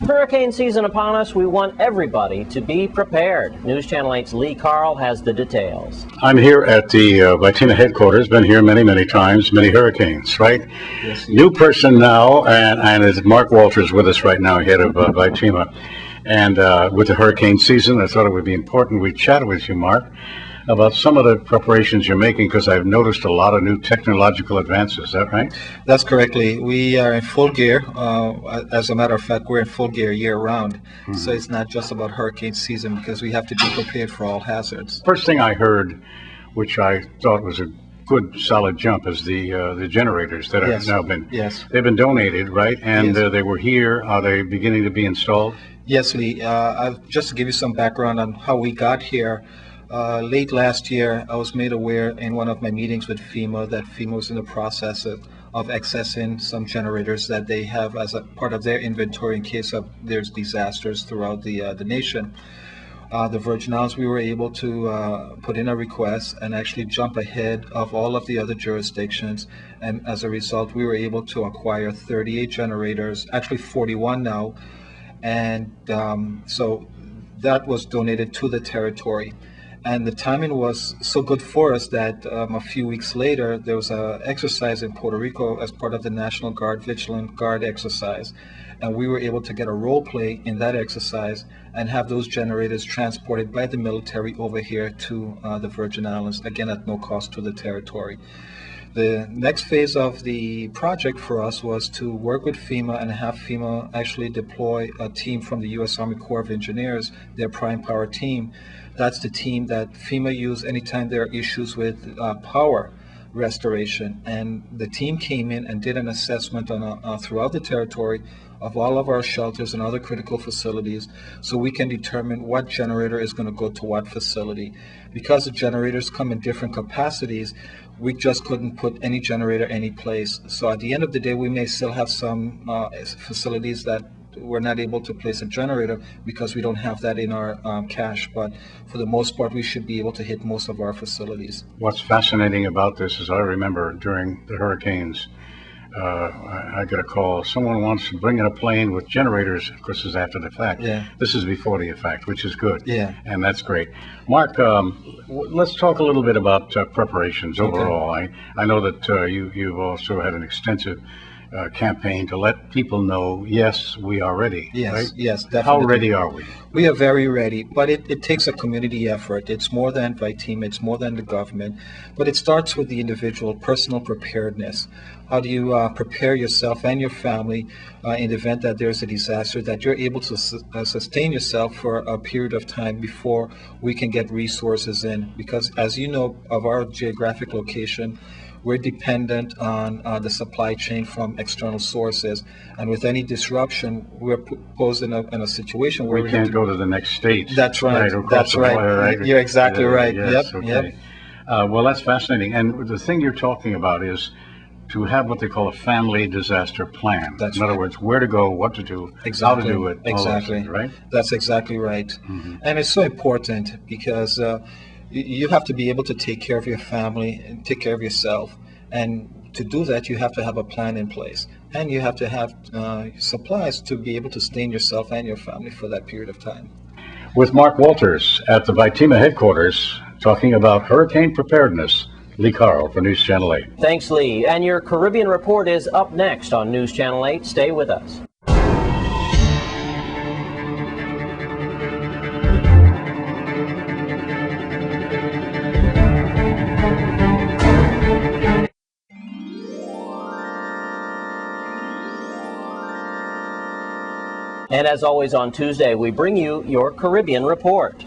Hurricane season upon us, we want everybody to be prepared. News Channel 8's Lee Carl has the details. I'm here at the VITEMA headquarters, been here many times, many hurricanes, right? Yes. New person now, and it's Mark Walters with us right now, head of VITEMA. And with the hurricane season, I thought it would be important we chat with you, Mark, about some of the preparations you're making, because I've noticed a lot of new technological advances. Is that right? That's correctly. We are in full gear. As a matter of fact, we're in full gear year-round. Mm-hmm. So it's not just about hurricane season, because we have to be prepared for all hazards. First thing I heard, which I thought was a good solid jump, is the generators that have now been they've been donated, right? And they were here. Are they beginning to be installed? Yes, Lee. Just to give you some background on how we got here. Late last year, I was made aware in one of my meetings with FEMA that FEMA was in the process of accessing some generators that they have as a part of their inventory in case there's disasters throughout the nation. The Virgin Islands, we were able to put in a request and actually jump ahead of all of the other jurisdictions. And as a result, we were able to acquire 38 generators, actually 41 now. And so that was donated to the territory. And the timing was so good for us that a few weeks later, there was an exercise in Puerto Rico as part of the National Guard Vigilant Guard exercise. And we were able to get a role play in that exercise and have those generators transported by the military over here to the Virgin Islands, again at no cost to the territory. The next phase of the project for us was to work with FEMA and have FEMA actually deploy a team from the U.S. Army Corps of Engineers, their prime power team. That's the team that FEMA used anytime there are issues with power restoration. And the team came in and did an assessment on throughout the territory of all of our shelters and other critical facilities, so we can determine what generator is going to go to what facility. Because the generators come in different capacities, we just couldn't put any generator any place. So at the end of the day, we may still have some facilities that we're not able to place a generator because we don't have that in our cache, but for the most part, we should be able to hit most of our facilities. What's fascinating about this is I remember during the hurricanes, I got a call. Someone wants to bring in a plane with generators. Of course, this is after the fact. Yeah. This is before the effect, which is good. Yeah. And that's great. Mark, let's talk a little bit about preparations overall. Okay. I know that you've also had an extensive campaign to let people know, yes, we are ready. Yes, right? yes, definitely. How ready are we? We are very ready, but it takes a community effort. It's more than VITEMA, it's more than the government, but it starts with the individual, personal preparedness. How do you prepare yourself and your family in the event that there's a disaster, that you're able to sustain yourself for a period of time before we can get resources in? Because as you know, of our geographic location, we're dependent on the supply chain from external sources, and with any disruption, we're posed in a situation where we can't go to the next state. That's right. That's right. Right. You're exactly right. Yes, Yep. okay. Yep. Well, that's fascinating. And the thing you're talking about is to have what they call a family disaster plan. That's in other right. words, where to go, what to do, how to do it. Exactly. Things, right? That's exactly right. Mm-hmm. And it's so important because you have to be able to take care of your family and take care of yourself. And to do that, you have to have a plan in place. And you have to have supplies to be able to sustain yourself and your family for that period of time. With Mark Walters at the VITEMA headquarters, talking about hurricane preparedness. Lee Carl for News Channel 8. Thanks, Lee. And your Caribbean Report is up next on News Channel 8. Stay with us. And as always on Tuesday, we bring you your Caribbean Report.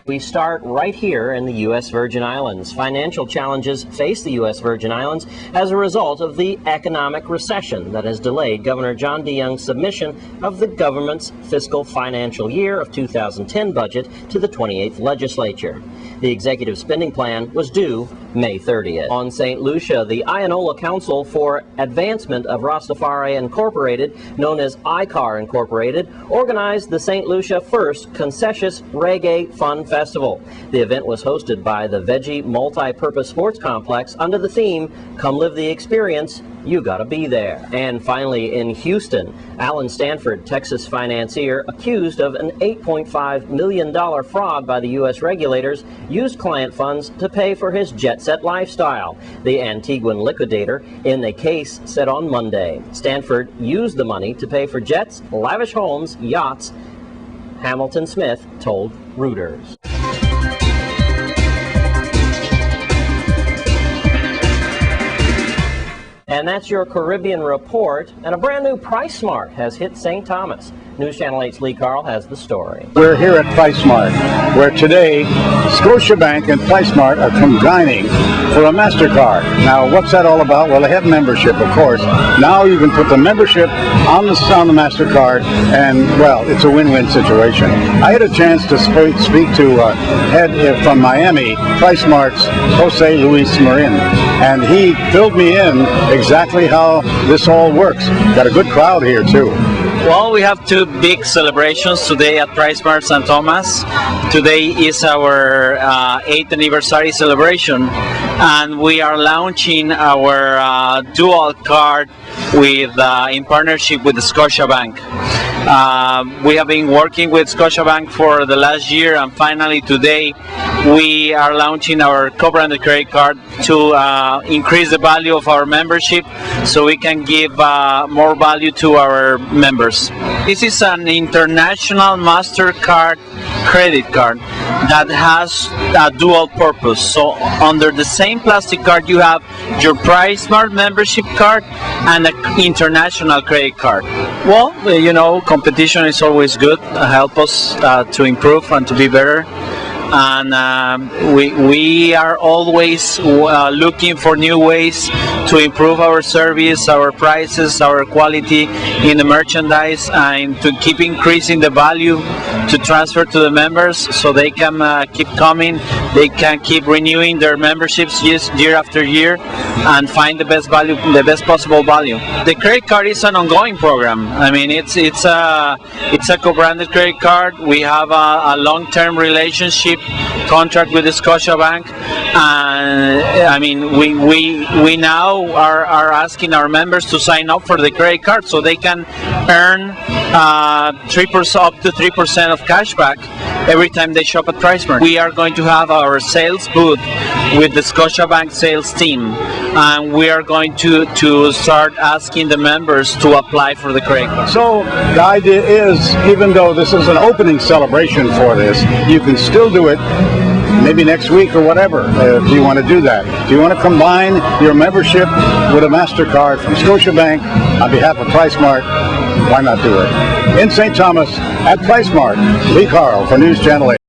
We start right here in the U.S. Virgin Islands. Financial challenges face the U.S. Virgin Islands as a result of the economic recession that has delayed Governor John DeYoung's submission of the government's fiscal financial year of 2010 budget to the 28th legislature. The executive spending plan was due May 30th. On St. Lucia, the Ionola Council for Advancement of Rastafari Incorporated, known as ICAR Incorporated, organized the St. Lucia First Concessious Reggae Fun Festival. The event was hosted by the Veggie Multi-Purpose Sports Complex under the theme, Come Live the Experience, You Gotta Be There. And finally, in Houston, Alan Stanford, Texas financier accused of an $8.5 million fraud by the U.S. regulators, used client funds to pay for his jet-set lifestyle. The Antiguan liquidator in the case said on Monday, Stanford used the money to pay for jets, lavish homes, yachts, Hamilton Smith told Reuters. And that's your Caribbean report. And a brand new Price Mart has hit St. Thomas. News Channel 8's Lee Carl has the story. We're here at Price Mart, where today Scotiabank and Price Mart are combining for a MasterCard. Now, what's that all about? Well, they have membership, of course. Now you can put the membership on the MasterCard, and, well, it's a win-win situation. I had a chance to speak to head from Miami, Price Mart's Jose Luis Marin, and he filled me in exactly how this all works. Got a good crowd here, too. Well, we have two big celebrations today at Price Mart St. Thomas. Today is our 8th anniversary celebration, and we are launching our dual card with in partnership with Scotiabank. We have been working with Scotiabank for the last year, and finally today we are launching our co-branded credit card to increase the value of our membership so we can give more value to our members. This is an international MasterCard credit card that has a dual purpose. So under the same plastic card you have your Price Smart membership card and an international credit card. Well, you know, competition is always good. Help us to improve and to be better. And we are always looking for new ways to improve our service, our prices, our quality in the merchandise, and to keep increasing the value to transfer to the members so they can keep coming, they can keep renewing their memberships year after year and find the best value, the best possible value. The credit card is an ongoing program. I mean, it's a co-branded credit card. We have a long-term relationship contract with the Scotiabank, and I mean we now are asking our members to sign up for the credit card so they can earn 3% up to 3% of cashback every time they shop at Price Mart. We are going to have our sales booth with the Scotiabank sales team, and we are going to start asking the members to apply for the credit card. So the idea is, even though this is an opening celebration for this, you can still do it maybe next week or whatever, if you want to do that. If you want to combine your membership with a MasterCard from Scotiabank on behalf of Price Mart, why not do it? In St. Thomas at Price Mart, Lee Carl for News Channel 8.